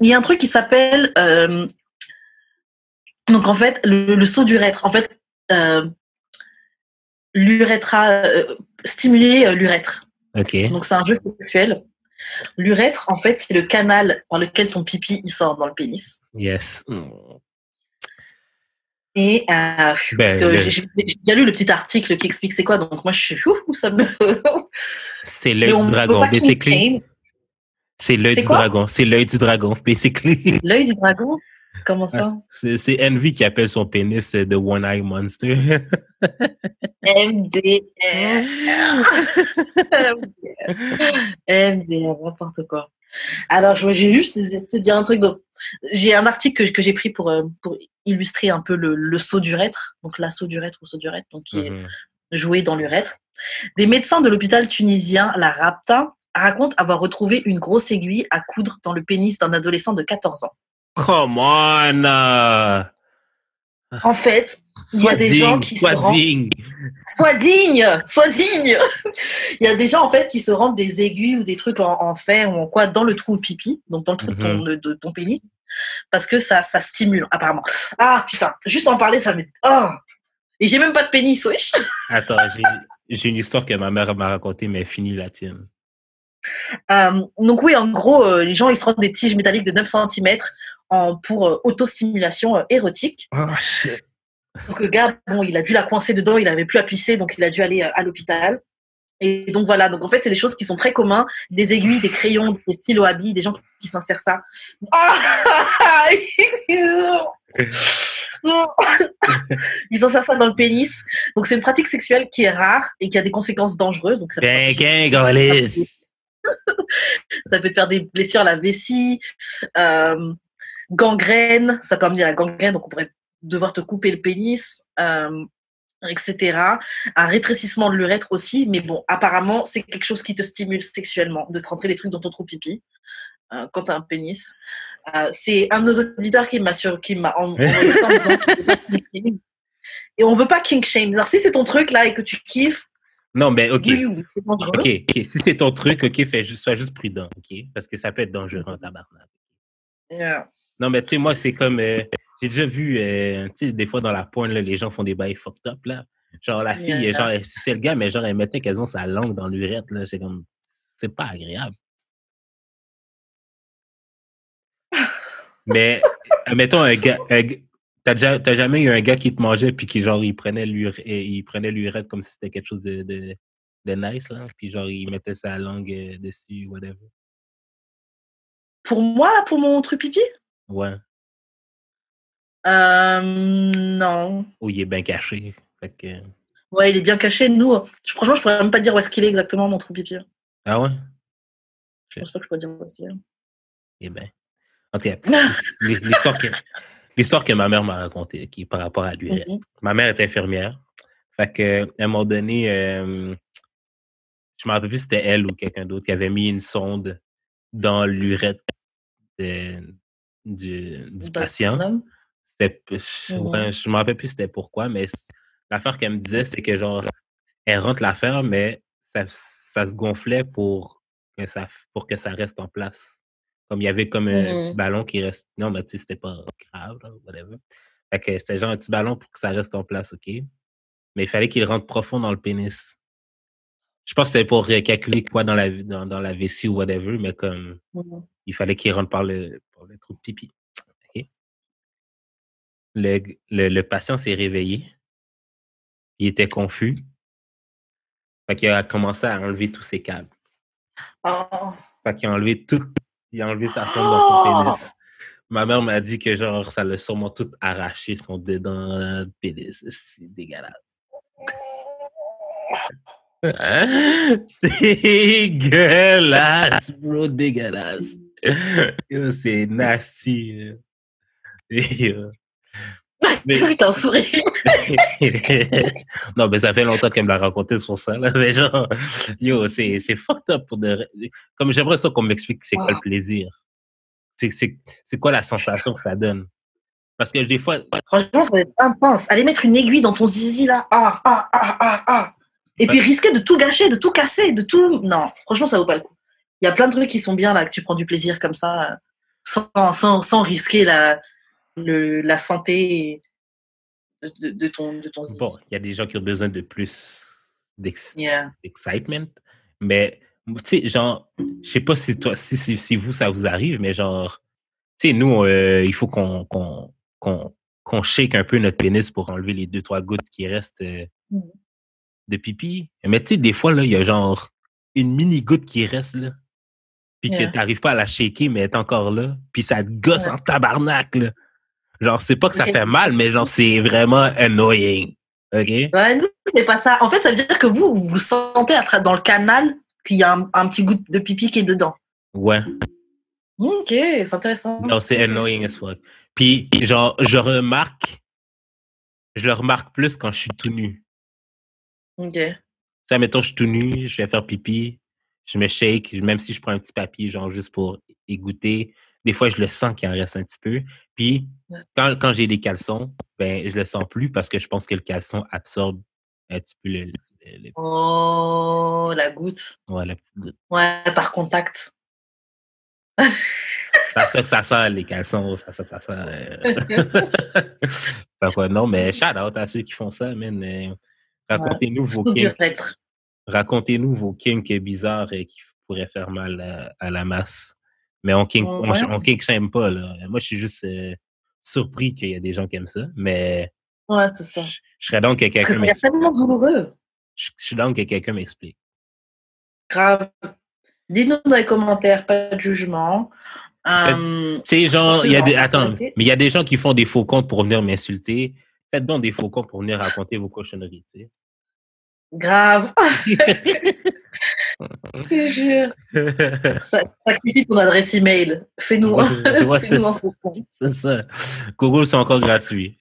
Il y a un truc qui s'appelle... donc, en fait, le saut d'urètre. En fait, stimuler l'urètre. OK. Donc, c'est un jeu sexuel. L'urètre, en fait, c'est le canal par lequel ton pipi il sort dans le pénis. Yes. Et parce que j'ai déjà lu le petit article qui explique c'est quoi, donc moi je suis ça me. C'est l'œil du dragon, basically. C'est l'œil du dragon. C'est l'œil du dragon, basically. L'œil du dragon? Comment ça? C'est Envy qui appelle son pénis The One Eye Monster. MDR. MDR, n'importe quoi. Alors, j'ai juste te dire un truc. Donc, j'ai un article que j'ai pris pour illustrer un peu le saut d'urètre, donc l'assaut d'urètre ou saut d'urètre, donc qui est joué dans l'urètre. Des médecins de l'hôpital tunisien La Rapta racontent avoir retrouvé une grosse aiguille à coudre dans le pénis d'un adolescent de 14 ans. Come on! En fait, il y a des gens qui Sois digne! Sois digne! Il y a des gens, en fait, qui se rendent des aiguilles ou des trucs en fer ou en quoi dans le trou pipi, donc dans le trou de ton pénis, parce que ça stimule, apparemment. Ah, putain, juste en parler, ça m'est... Oh. Et j'ai même pas de pénis, wesh! Attends, j'ai une histoire que ma mère m'a racontée, mais finis la tienne. Donc oui, en gros, les gens, ils se rendent des tiges métalliques de 9 cm pour autostimulation érotique. Oh, shit. Donc le gars, bon, il a dû la coincer dedans, il n'avait plus à pisser, donc il a dû aller à l'hôpital. Et donc voilà, donc en fait, c'est des choses qui sont très communes, des aiguilles, des crayons, des stylos à billes, des gens qui s'insèrent ça. Ils s'insèrent ça dans le pénis. Donc c'est une pratique sexuelle qui est rare et qui a des conséquences dangereuses. Donc ça peut te faire des blessures à la vessie, gangrène, ça peut amener à la gangrène, donc on pourrait devoir te couper le pénis, etc. Un rétrécissement de l'urètre aussi, mais bon, apparemment, c'est quelque chose qui te stimule sexuellement, de te rentrer des trucs dans ton trou pipi quand tu as un pénis. C'est un de nos auditeurs qui m'a envoyé ça en disant et on veut pas kink shame. Alors, si c'est ton truc là et que tu kiffes, non, mais OK. OK. Si c'est ton truc, OK, sois juste prudent, OK? Parce que ça peut être dangereux en tabarnak. Yeah. Non, mais tu sais, moi, c'est comme... j'ai déjà vu, tu sais, des fois dans la porn, là, les gens font des bails fucked up, là. Genre, la fille, genre, elle suçait le gars, mais genre, elle mettait quasiment sa langue dans l'urètre, là. C'est comme... C'est pas agréable. Mais, admettons, un gars... T'as jamais eu un gars qui te mangeait puis qui, genre, il prenait l'urètre comme si c'était quelque chose de nice, là. Puis, genre, il mettait sa langue dessus, whatever. Pour moi, là, pour mon truc pipi? Ouais. Non. Ou il est bien caché. Fait que... Ouais, il est bien caché. Nous, franchement, je pourrais même pas dire où est-ce qu'il est exactement, mon trou pipi. Ah ouais? Je pense pas que je pourrais dire où est-ce qu'il est. Eh bien. En tout cas, l'histoire que ma mère m'a racontée, qui par rapport à l'urètre. Ma mère est infirmière. Fait que, à un moment donné, je me rappelle plus si c'était elle ou quelqu'un d'autre qui avait mis une sonde dans l'urètre du patient. Je me rappelle plus c'était pourquoi, mais l'affaire qu'elle me disait, c'est que genre, elle rentre l'affaire, mais ça se gonflait pour que ça reste en place. Comme il y avait comme un petit ballon qui reste. Non, mais tu sais, c'était pas grave, là, whatever. Fait que c'était genre un petit ballon pour que ça reste en place, OK? Mais il fallait qu'il rentre profond dans le pénis. Je pense que c'était pour calculer quoi dans la vessie ou whatever, mais comme il fallait qu'il rentre par le trou de pipi. OK? Le patient s'est réveillé. Il était confus. Fait qu'il a commencé à enlever tous ses câbles. Oh. Fait qu'il a enlevé sa sonde dans son pénis. Ma mère m'a dit que genre ça l'a sûrement tout arraché son dedans de pénis. C'est dégueulasse. Dégueulasse, bro, dégueulasse. Yo, c'est nasty. Mais t'as un sourire. Non, mais ça fait longtemps qu'elle me l'a raconté, c'est pour ça. Là. Mais genre, yo, c'est fucked up pour comme j'aimerais ça qu'on m'explique c'est quoi le plaisir. C'est quoi la sensation que ça donne. Parce que des fois... Franchement, ça va être intense. Aller mettre une aiguille dans ton zizi, là. Et puis risquer de tout gâcher, de tout casser, de tout... Non, franchement, ça vaut pas le coup. Il y a plein de trucs qui sont bien, là, que tu prends du plaisir comme ça. sans risquer la santé de ton Bon, zizi. il y a des gens qui ont besoin de plus Yeah. d'excitement, mais tu sais, genre, je sais pas si vous, ça vous arrive, mais genre, tu sais, nous, il faut qu'on shake un peu notre pénis pour enlever les 2-3 gouttes qui restent de pipi. Mais tu sais, des fois, là, il y a genre une mini goutte qui reste, là, puis que Yeah. t'arrives pas à la shaker, mais elle est encore là, puis ça te gosse en tabarnak, là. Genre, c'est pas que ça Okay. fait mal, mais genre, c'est vraiment annoying. OK? Ouais, nous, c'est pas ça. En fait, ça veut dire que vous sentez dans le canal qu'il y a un petit goût de pipi qui est dedans. Ouais. Ok, c'est intéressant. Non, c'est annoying as fuck. Puis, genre, je le remarque plus quand je suis tout nu. Ok. Ça, mettons, je suis tout nu, je vais faire pipi, je me shake, même si je prends un petit papier, genre, juste pour y goûter. Des fois, je le sens qu'il en reste un petit peu. Puis, quand j'ai des caleçons, ben, je le sens plus parce que je pense que le caleçon absorbe un petit peu le petit... Oh, la goutte. Ouais, la petite goutte. Ouais, par contact. C'est ça que ça sent, les caleçons. Ça sent. Fait quoi, non, mais shout out à ceux qui font ça, man. Racontez-nous vos kinks. Racontez-nous vos kinks bizarres qui pourraient faire mal à la masse. Mais on kink shame pas, là. Moi, je suis juste surpris qu'il y a des gens qui aiment ça. Mais ouais, c'est ça. Je serais donc que quelqu'un m'explique. C'est tellement douloureux. Je suis donc que quelqu'un m'explique. Grave. Dites-nous dans les commentaires, pas de jugement. Tu sais, genre, mais il y a des gens qui font des faux comptes pour venir m'insulter. Faites donc des faux comptes pour venir raconter vos cochonneries, tu sais. Grave. Je te jure. Sacrifie ton adresse email. Fais-nous ouais, fais-nous un faux compte. C'est ça. Google, c'est encore gratuit.